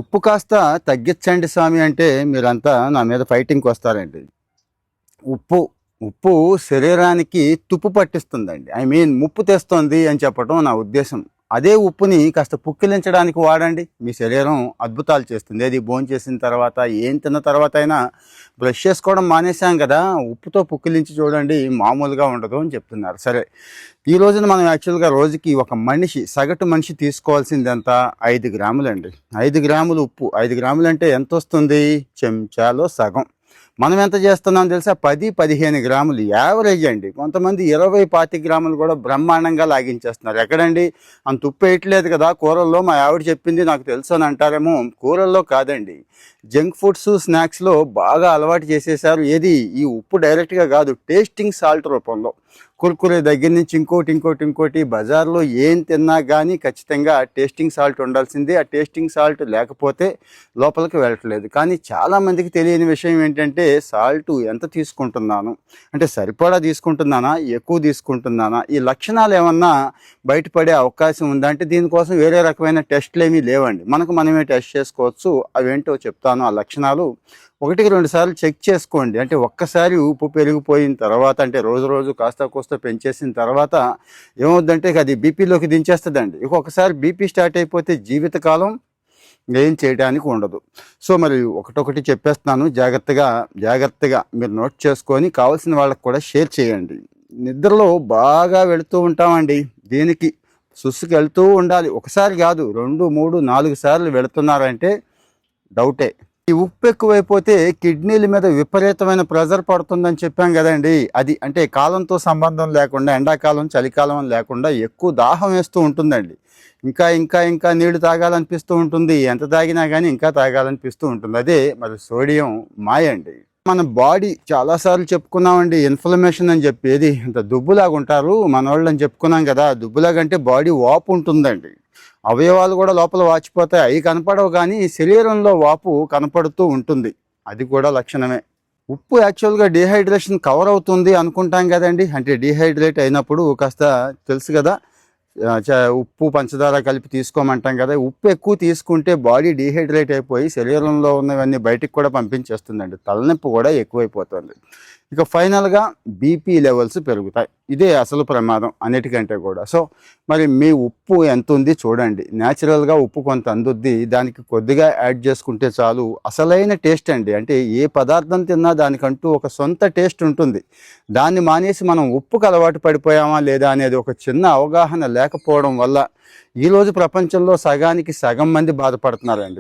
ఉప్పు కాస్త తగ్గించండి స్వామి అంటే మీరంతా నా మీద ఫైటింగ్కి వస్తారండి. ఉప్పు ఉప్పు శరీరానికి తుప్పు పట్టిస్తుందండి. ముప్పు తెస్తుంది అని చెప్పడం నా ఉద్దేశం. అదే ఉప్పుని కాస్త పుక్కిలించడానికి వాడండి, మీ శరీరం అద్భుతాలు చేస్తుంది. అది భోంచేసిన తర్వాత, ఏం తిన్న తర్వాత అయినా బ్రష్ చేసుకోవడం మానేసాం కదా, ఉప్పుతో పుక్కిలించి చూడండి, మామూలుగా ఉండదు అని చెప్తున్నారు. సరే, ఈ రోజున మనం యాక్చువల్గా రోజుకి ఒక మనిషి, సగటు మనిషి తీసుకోవాల్సింది ఎంత? 5 గ్రాములండి. 5 గ్రాములు ఉప్పు. 5 గ్రాములు అంటే ఎంత వస్తుంది? చెంచాలో సగం. మనం ఎంత చేస్తున్నాం తెలుసా? 10-15 గ్రాములు యావరేజ్ అండి. కొంతమంది 20-25 గ్రాములు కూడా బ్రహ్మాండంగా లాగించేస్తున్నారు. ఎక్కడండి? అంత ఉప్పు వేయట్లేదు కదా కూరల్లో, మా ఆవిడ చెప్పింది నాకు తెలుసు అని అంటారేమో. కూరల్లో కాదండి, జంక్ ఫుడ్స్, స్నాక్స్లో బాగా అలవాటు చేసేసారు. ఏది? ఈ ఉప్పు డైరెక్ట్గా కాదు, టేస్టింగ్ సాల్ట్ రూపంలో. కుర్కురే దగ్గర నుంచి ఇంకోటి బజార్లో ఏం తిన్నా కానీ ఖచ్చితంగా టేస్టింగ్ సాల్ట్ ఉండాల్సిందే. ఆ టేస్టింగ్ సాల్ట్ లేకపోతే లోపలికి వెళ్ళట్లేదు. కానీ చాలామందికి తెలియని విషయం ఏంటంటే, సాల్ట్ ఎంత తీసుకుంటున్నాను, అంటే సరిపడా తీసుకుంటున్నానా, ఎక్కువ తీసుకుంటున్నానా, ఈ లక్షణాలు ఏమన్నా బయటపడే అవకాశం ఉందా అంటే దీనికోసం వేరే రకమైన టెస్ట్లు ఏమీ లేవండి. మనమే టెస్ట్ చేసుకోవచ్చు. అవేంటో చెప్తాను. ఆ లక్షణాలు 1-2 సార్లు చెక్ చేసుకోండి. అంటే ఒక్కసారి ఉప్పు పెరిగిపోయిన తర్వాత, అంటే రోజు కాస్త పెంచేసిన తర్వాత ఏమవుద్దంటే అది బీపీలోకి దించేస్తుందండి. ఇంకొకసారి బీపీ స్టార్ట్ అయిపోతే జీవితకాలం ఏం చేయడానికి ఉండదు. సో మరి ఒకటొకటి చెప్పేస్తున్నాను, జాగ్రత్తగా మీరు నోట్ చేసుకొని కావాల్సిన వాళ్ళకి కూడా షేర్ చేయండి. నిద్రలో బాగా వెళుతూ ఉంటామండి, దీనికి సుస్సుకి వెళ్తూ ఉండాలి. ఒకసారి కాదు, 2, 3, 4 సార్లు వెళుతున్నారంటే డౌటే. ఈ ఉప్పు ఎక్కువైపోతే కిడ్నీల మీద విపరీతమైన ప్రెజర్ పడుతుందని చెప్పాం కదండి. అది అంటే కాలంతో సంబంధం లేకుండా, ఎండాకాలం చలికాలం లేకుండా ఎక్కువ దాహం వేస్తూ ఉంటుందండి. ఇంకా నీళ్లు తాగాలనిపిస్తూ ఉంటుంది. ఎంత తాగినా కానీ ఇంకా తాగాలనిపిస్తూ ఉంటుంది. అదే మరి సోడియం మాయ అండి. మన బాడీ చాలాసార్లు చెప్పుకున్నామండి, ఇన్ఫ్లమేషన్ అని చెప్పి. ఏది ఇంత దుబ్బులాగా ఉంటారు మన వాళ్ళు అని చెప్పుకున్నాం కదా. దుబ్బులాగంటే బాడీ వాపు ఉంటుందండి. అవయవాలు కూడా లోపల వాచిపోతాయి. అవి కనపడవు కానీ శరీరంలో వాపు కనపడుతూ ఉంటుంది. అది కూడా లక్షణమే. ఉప్పు యాక్చువల్గా డీహైడ్రేషన్ కవర్ అవుతుంది అనుకుంటాం కదండి. అంటే డీహైడ్రేట్ అయినప్పుడు కాస్త తెలుసు కదా, ఉప్పు పంచదార కలిపి తీసుకోమంటాం కదా. ఉప్పు ఎక్కువ తీసుకుంటే బాడీ డీహైడ్రేట్ అయిపోయి శరీరంలో ఉన్నవన్నీ బయటికి కూడా పంపించేస్తుందండి. తలనొప్పి కూడా ఎక్కువైపోతుంది. ఇక ఫైనల్గా బీపీ లెవెల్స్ పెరుగుతాయి. ఇదే అసలు ప్రమాదం అన్నిటికంటే కూడా. సో మరి మీ ఉప్పు ఎంత ఉంది చూడండి. న్యాచురల్గా ఉప్పు కొంత అందుద్ది, దానికి కొద్దిగా యాడ్ చేసుకుంటే చాలు. అసలైన టేస్ట్ అండి. అంటే ఏ పదార్థం తిన్నా దానికంటూ ఒక సొంత టేస్ట్ ఉంటుంది. దాన్ని మానేసి మనం ఉప్పుకు అలవాటు పడిపోయామా లేదా అనేది ఒక చిన్న అవగాహన లేకపోవడం వల్ల ఈరోజు ప్రపంచంలో సగానికి సగం మంది బాధపడుతున్నారండి.